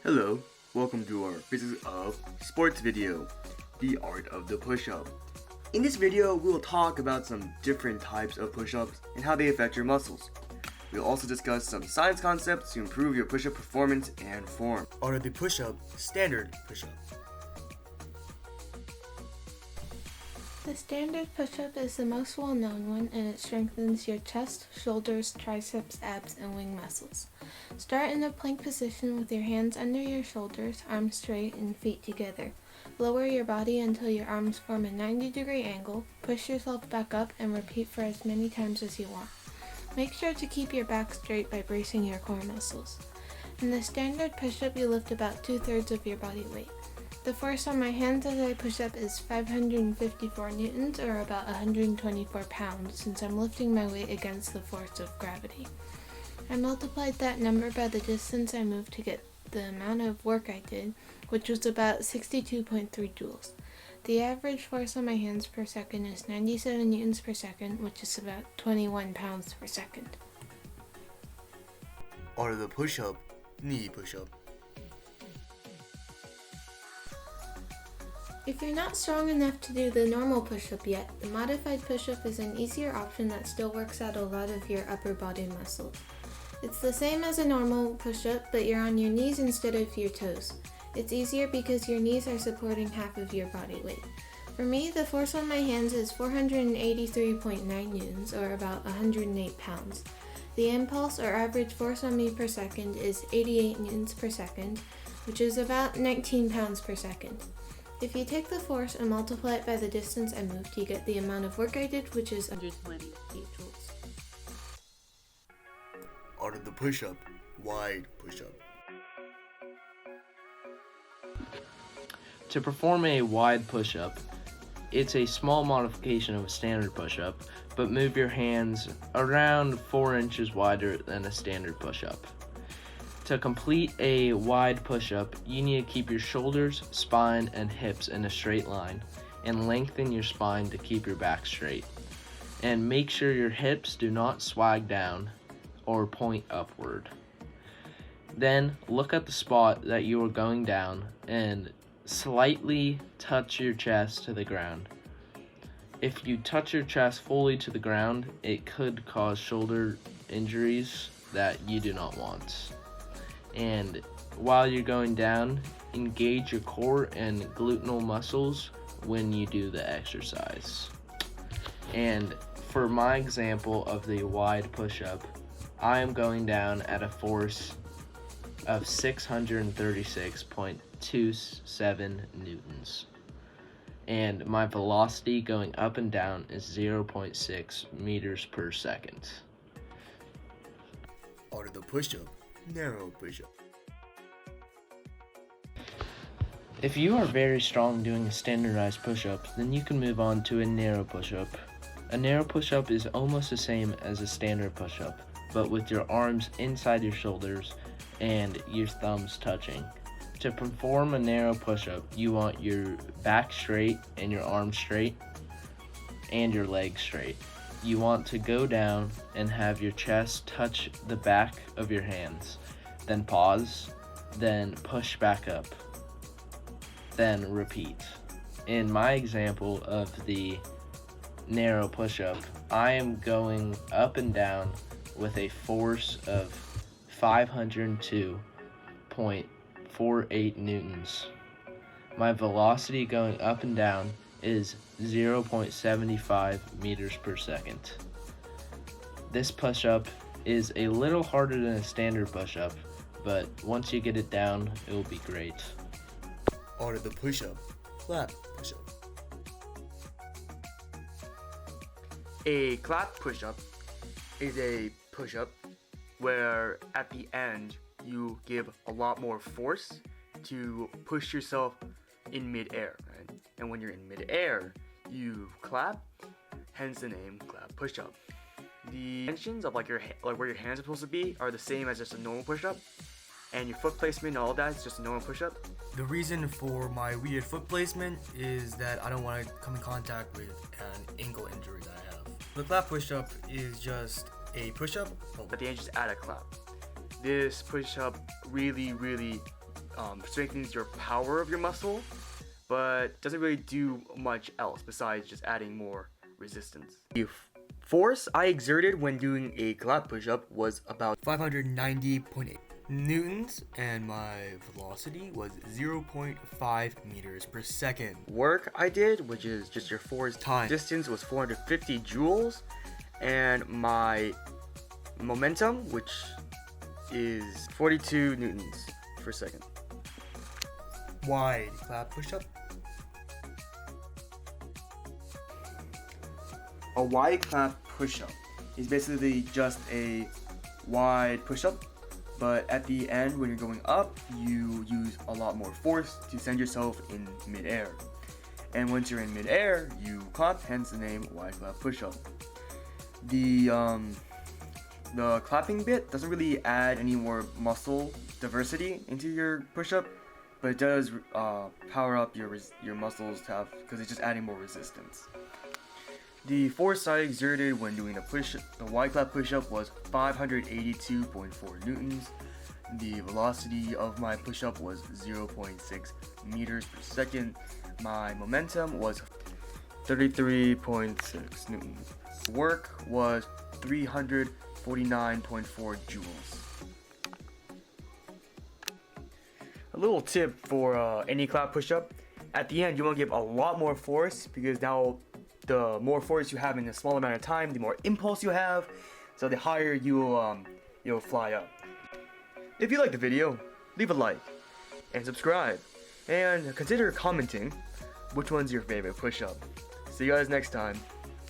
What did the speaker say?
Hello, welcome to our Physics of Sports video, the art of the push-up. In this video, we will talk about some different types of push-ups and how they affect your muscles. We'll also discuss some science concepts to improve your push-up performance and form. Art of the push-up, standard push-up. The standard push-up is the most well-known one, and it strengthens your chest, shoulders, triceps, abs, and wing muscles. Start in a plank position with your hands under your shoulders, arms straight, and feet together. Lower your body until your arms form a 90-degree angle, push yourself back up, and repeat for as many times as you want. Make sure to keep your back straight by bracing your core muscles. In the standard push-up, you lift about 2/3 of your body weight. The force on my hands as I push up is 554 newtons, or about 124 pounds, since I'm lifting my weight against the force of gravity. I multiplied that number by the distance I moved to get the amount of work I did, which was about 62.3 joules. The average force on my hands per second is 97 newtons per second, which is about 21 pounds per second. Art of the push-up, knee push-up. If you're not strong enough to do the normal push-up yet, the modified push-up is an easier option that still works out a lot of your upper body muscles. It's the same as a normal push-up, but you're on your knees instead of your toes. It's easier because your knees are supporting half of your body weight. For me, the force on my hands is 483.9 newtons, or about 108 pounds. The impulse or average force on me per second is 88 newtons per second, which is about 19 pounds per second. If you take the force and multiply it by the distance I moved, you get the amount of work I did, which is 128 joules. Art of the push-up, wide push-up. To perform a wide push-up, it's a small modification of a standard push-up, but move your hands around 4 inches wider than a standard push-up. To complete a wide push-up, you need to keep your shoulders, spine, and hips in a straight line, and lengthen your spine to keep your back straight. And make sure your hips do not swag down or point upward. Then look at the spot that you are going down and slightly touch your chest to the ground. If you touch your chest fully to the ground, it could cause shoulder injuries that you do not want. And while you're going down, engage your core and gluteal muscles when you do the exercise. And for my example of the wide push-up, I am going down at a force of 636.27 newtons. And my velocity going up and down is 0.6 meters per second. Art of the push-up, narrow push-up. If you are very strong doing a standardized push-up, then you can move on to a narrow push-up. A narrow push-up is almost the same as a standard push-up, but with your arms inside your shoulders and your thumbs touching. To perform a narrow push-up, you want your back straight and your arms straight and your legs straight. You want to go down and have your chest touch the back of your hands. Then pause, then push back up, then repeat. In my example of the narrow push-up, I am going up and down with a force of 502.48 newtons. My velocity going up and down is 0.75 meters per second. This push-up is a little harder than a standard push-up, but once you get it down, it will be great. Art of the push-up, clap push-up. A clap push-up is a push-up where at the end you give a lot more force to push yourself in mid-air, right? And when you're in mid-air, you clap, hence the name clap push-up. The dimensions of where your hands are supposed to be are the same as just a normal push-up, and your foot placement and all that is just a normal push-up. The reason for my weird foot placement is that I don't want to come in contact with an ankle injury that I have. The clap push-up is just a push-up. At the end, just add a clap. This push-up really strengthens your power of your muscle, but doesn't really do much else besides just adding more resistance. The force I exerted when doing a clap push-up was about 590.8 newtons, and my velocity was 0.5 meters per second. work I did, which is just your force Time. distance, was 450 joules, and my momentum, which is 42 newtons per second. Wide clap push-up. A wide clap push-up is basically just a wide push-up, but at the end when you're going up, you use a lot more force to send yourself in mid-air. And once you're in mid-air, you clap, hence the name wide clap push-up. The clapping bit doesn't really add any more muscle diversity into your push-up, but it does power up your muscles to have, because it's just adding more resistance. The force I exerted when doing the wide clap push-up was 582.4 newtons. The velocity of my push-up was 0.6 meters per second. My momentum was 33.6 newtons. Work was 349.4 joules. A little tip for any clap push-up: at the end you want to give a lot more force, because now the more force you have in a small amount of time, the more impulse you have, so the higher you'll fly up. If you like the video, leave a like and subscribe, and consider commenting which one's your favorite push-up. See you guys next time.